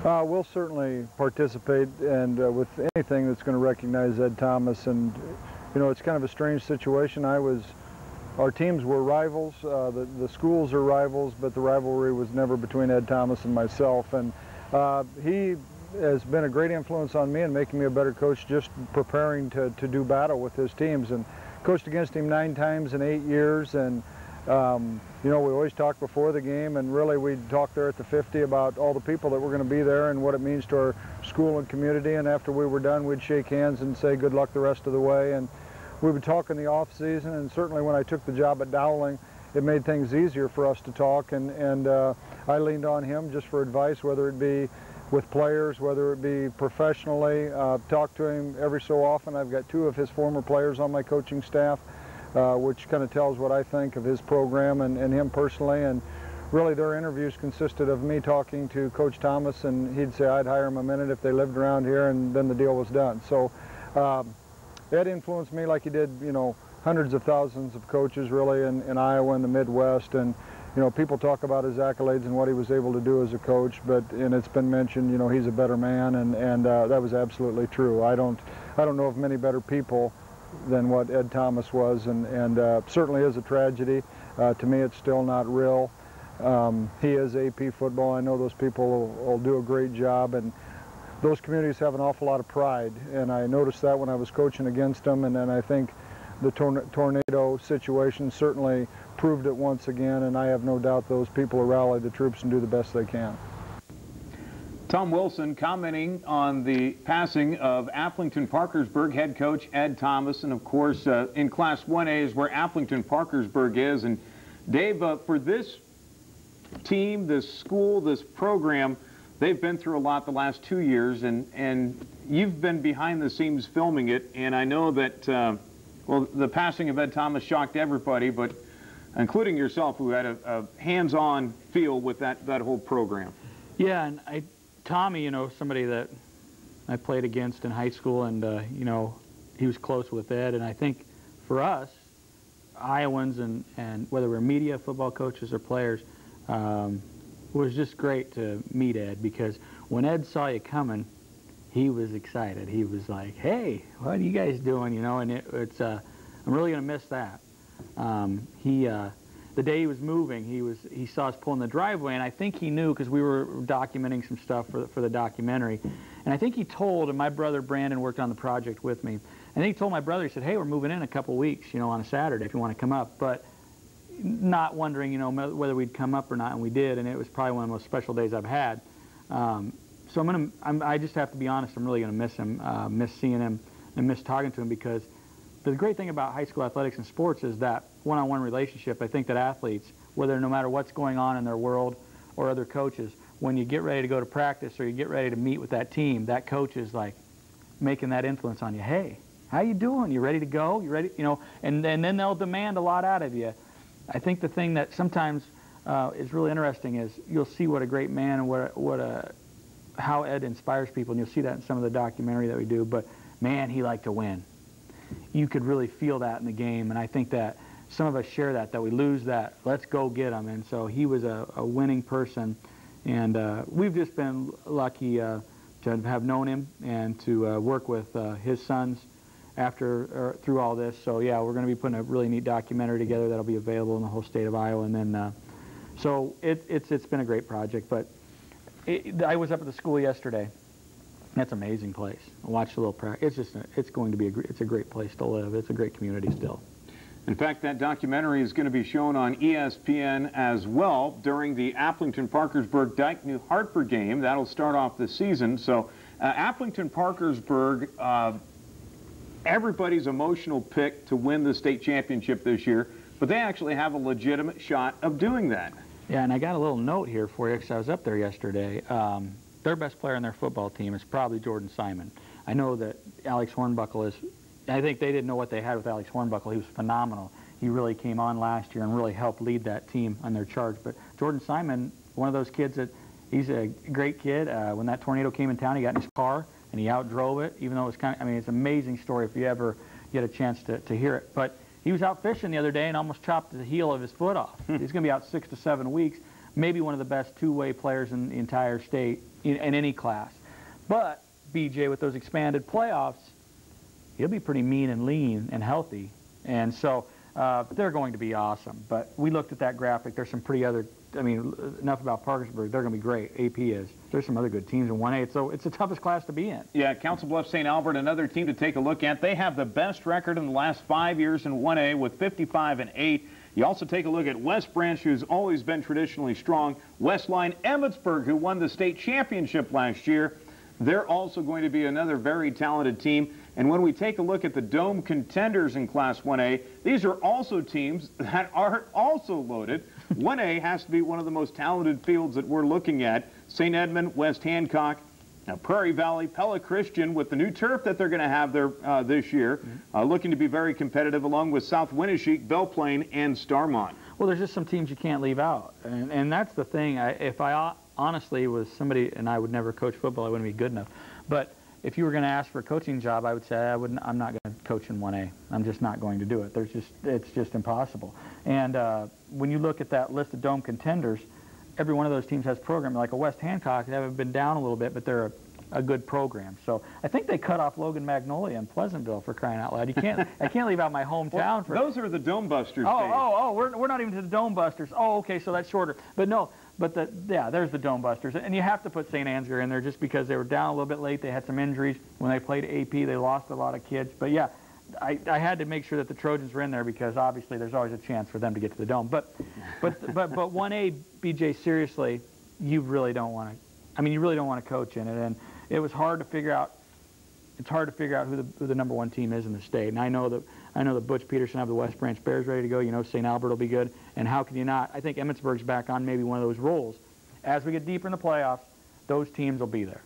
We'll certainly participate and with anything that's going to recognize Ed Thomas. And, you know, it's kind of a strange situation. Our teams were rivals. The schools are rivals, but the rivalry was never between Ed Thomas and myself. And he has been a great influence on me and making me a better coach, just preparing to do battle with his teams. And coached against him 9 times in 8 years. And you know, we always talk before the game, and really we'd talk there at the 50 about all the people that were going to be there and what it means to our school and community. And after we were done, we'd shake hands and say good luck the rest of the way. And we would talk in the off season, and certainly when I took the job at Dowling, it made things easier for us to talk. And I leaned on him just for advice, whether it be with players, whether it be professionally. Talked to him every so often. I've got 2 of his former players on my coaching staff, which kind of tells what I think of his program and him personally. And really their interviews consisted of me talking to Coach Thomas, and he'd say I'd hire him a minute if they lived around here, and then the deal was done. So Ed influenced me like he did, you know, hundreds of thousands of coaches really in Iowa and the Midwest. And you know, people talk about his accolades and what he was able to do as a coach, and it's been mentioned, you know, he's a better man, and that was absolutely true. I don't know of many better people than what Ed Thomas was, and certainly is a tragedy. To me, it's still not real. He is AP football. I know those people will do a great job, and those communities have an awful lot of pride, and I noticed that when I was coaching against them. And then I think the tornado situation certainly proved it once again, and I have no doubt those people will rally the troops and do the best they can. Tom Wilson commenting on the passing of Afflington-Parkersburg head coach Ed Thomas, and of course in Class 1A is where Afflington-Parkersburg is. And Dave, for this team, this school, this program, they've been through a lot the last 2 years, and you've been behind the scenes filming it, and I know that well, the passing of Ed Thomas shocked everybody, but including yourself, who had a hands-on feel with that whole program. Yeah, and Tommy, you know, somebody that I played against in high school, and you know, he was close with Ed. And I think for us, Iowans, and whether we're media, football coaches, or players, it was just great to meet Ed, because when Ed saw you coming, he was excited. He was like, "Hey, what are you guys doing?" You know, and it's I'm really gonna miss that. The day he was moving, he saw us pulling the driveway, and I think he knew, because we were documenting some stuff for the documentary, and I think he told, and my brother Brandon worked on the project with me, and he told my brother, he said, "Hey, we're moving in a couple weeks, you know, on a Saturday if you want to come up," but not wondering, you know, whether we'd come up or not, and we did, and it was probably one of the most special days I've had. So I just have to be honest, I'm really gonna miss him, miss seeing him, and miss talking to him, because the great thing about high school athletics and sports is that one-on-one relationship. I think that athletes, no matter what's going on in their world, or other coaches, when you get ready to go to practice or you get ready to meet with that team, that coach is like making that influence on you. "Hey, how you doing? You ready to go? You ready?" You know, and then they'll demand a lot out of you. I think the thing that sometimes is really interesting is you'll see what a great man and how Ed inspires people, and you'll see that in some of the documentary that we do. But man, he liked to win. You could really feel that in the game, and I think that some of us share that we lose that, let's go get him. And so he was a winning person, and we've just been lucky to have known him and to work with his sons through all this. So yeah, we're going to be putting a really neat documentary together that'll be available in the whole state of Iowa, and then so it's been a great project. But I was up at the school yesterday. That's an amazing place. I watched a little practice. It's going to be a great place to live. It's a great community still. In fact, that documentary is going to be shown on ESPN as well during the Afflington-Parkersburg Dike New Hartford game. That'll start off the season. So Afflington-Parkersburg, everybody's emotional pick to win the state championship this year, but they actually have a legitimate shot of doing that. Yeah, and I got a little note here for you, because I was up there yesterday. Their best player on their football team is probably Jordan Simon. I know that Alex Hornbuckle is, I think they didn't know what they had with Alex Hornbuckle. He was phenomenal. He really came on last year and really helped lead that team on their charge. But Jordan Simon, one of those kids that, he's a great kid. When that tornado came in town, he got in his car and he outdrove it, even though it was kind of, I mean, it's an amazing story if you ever get a chance to hear it. But he was out fishing the other day and almost chopped the heel of his foot off. He's going to be out 6 to 7 weeks. maybe one of the best two-way players in the entire state in any class. But BJ, with those expanded playoffs, he'll be pretty mean and lean and healthy. And so they're going to be awesome. But we looked at that graphic. There's some pretty other, I mean, enough about Parkersburg. They're going to be great. AP is. There's some other good teams in 1A. So it's the toughest class to be in. Yeah, Council Bluffs St. Albert, another team to take a look at. They have the best record in the last 5 years in 1A with 55-8. You also take a look at West Branch, who's always been traditionally strong. Westline Emmetsburg, who won the state championship last year. They're also going to be another very talented team. And when we take a look at the Dome contenders in Class 1A, these are also teams that are also loaded. 1A has to be one of the most talented fields that we're looking at. St. Edmund, West Hancock, Prairie Valley, Pella Christian, with the new turf that they're going to have there this year, looking to be very competitive, along with South Winneshiek, Belle Plaine, and Starmont. Well, there's just some teams you can't leave out. And that's the thing. If I honestly was somebody, and I would never coach football, I wouldn't be good enough. But if you were going to ask for a coaching job, I would say I'm not going to coach in 1A. I'm just not going to do it. It's just impossible. And when you look at that list of Dome contenders, every one of those teams has program. Like a West Hancock, they have been down a little bit, but they're a good program. So I think they cut off Logan Magnolia in Pleasantville, for crying out loud. You can't. I can't leave out my hometown. Well, for those are the Dome Busters. We're not even to the Dome Busters. Oh, okay, so that's shorter. But no. But there's the Dome Busters. And you have to put St. Ansgar in there just because they were down a little bit late. They had some injuries. When they played AP, they lost a lot of kids. But yeah, I had to make sure that the Trojans were in there because obviously there's always a chance for them to get to the Dome. But 1A, BJ, seriously, you really don't want to. I mean, you really don't want to coach in it. And it was hard to figure out. It's hard to figure out who the #1 team is in the state. And I know that Butch Peterson have the West Branch Bears ready to go. You know St. Albert will be good. And how can you not? I think Emmetsburg's back on maybe one of those roles. As we get deeper in the playoffs, those teams will be there.